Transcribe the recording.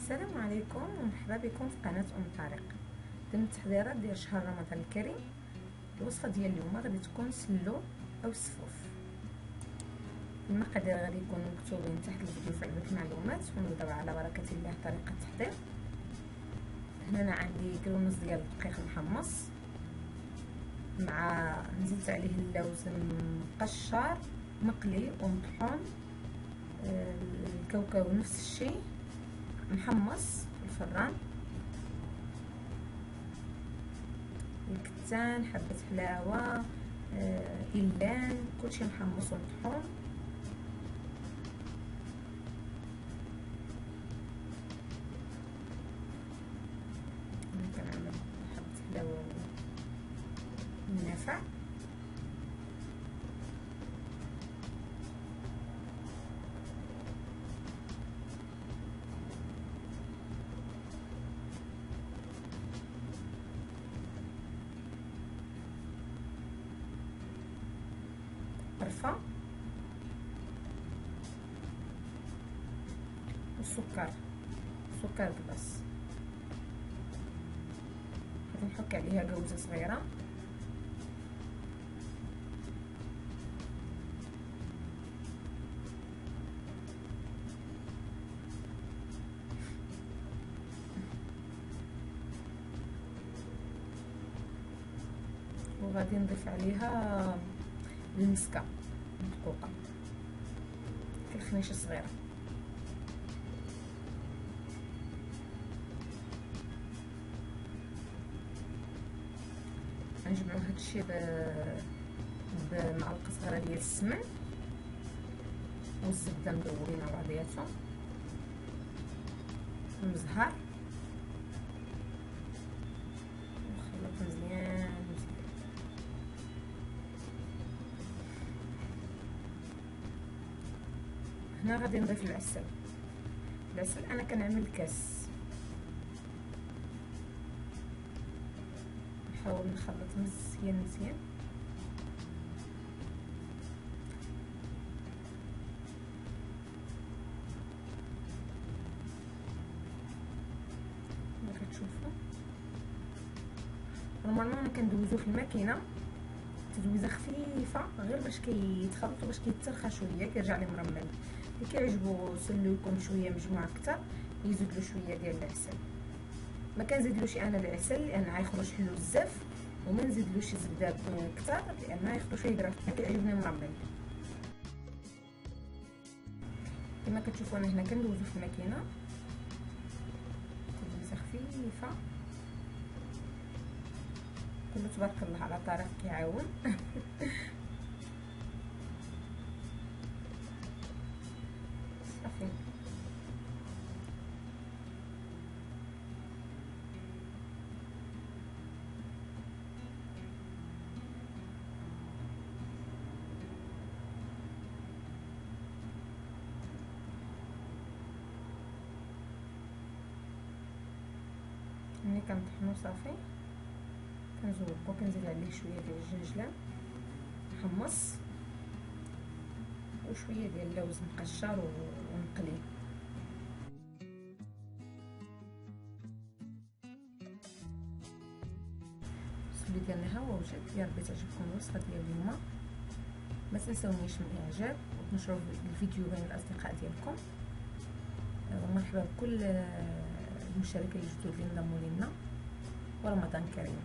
السلام عليكم ومرحبا بكم في قناه طارق. ضمن التحضيرات ديال شهر رمضان الكريم، الوصفه ديال اليوم غادي تكون سلو او السفوف. المقادير غادي يكونوا مكتوبين تحت الفيديو في علبه المعلومات، ونبداو على بركه الله طريقه التحضير. هنا انا عندي كيلو ونص ديال الدقيق محمص، مع نزلت عليه اللوز مقشر مقلي ومطحون، الكاوكاو نفس الشيء محمص في الفران، الكتان، حبة حلاوة، إلان، كلشي محمص ومطحون. كنعمل حبة حلاوة النافع، قرفة والسكر، سكر كباس. غادي نحك عليها جوزة صغيرة، وغادي نضيف عليها المسكه مدقوقه كالخنيشه صغيره. غنجمعو هادشي بمعلقه صغيره ديال السمن والزبده مدوبين مع بعضياتهم والزهر، ونخلط مزيان. هنا غادي نضيف العسل انا كنعمل كاس، نحاول نخلط مزيان كما كتشوفوا. نورمالمون كندوزو في الماكينه تدويزه خفيفه غير باش كيتخلط وباش كيترخى شويه كيرجع ليه مرمل. اللي كيعجبو سلو يكون شويه مجموعه اكثر يزيد له شويه ديال العسل. ما كنزيدلوش انا العسل لان غيخرج حلو بزاف، وما نزيدلوش الزبده كثر لان غيخرج شويه غراف. كيعجبني مرمل. كما كتشوفوا انا هنا كندوزو في الماكينه تدويزه خفيفه. كله تبارك الله على طريق كيعاون. صافي ملي كنطحنو صافي كنزوقو، كنزيد عليه شويه ديال الجنجلان محمص وشويه ديال اللوز مقشر ونقلي. السلو ديالنا ها هو وجد. يا ربي تعجبكم الوصفه ديال اليوم. ما تنساونيش من الاعجاب وتنشروا الفيديو بين الاصدقاء ديالكم. ومرحبا بكل المشتركين الجدد اللي انضموا لينا، ورمضان كريم.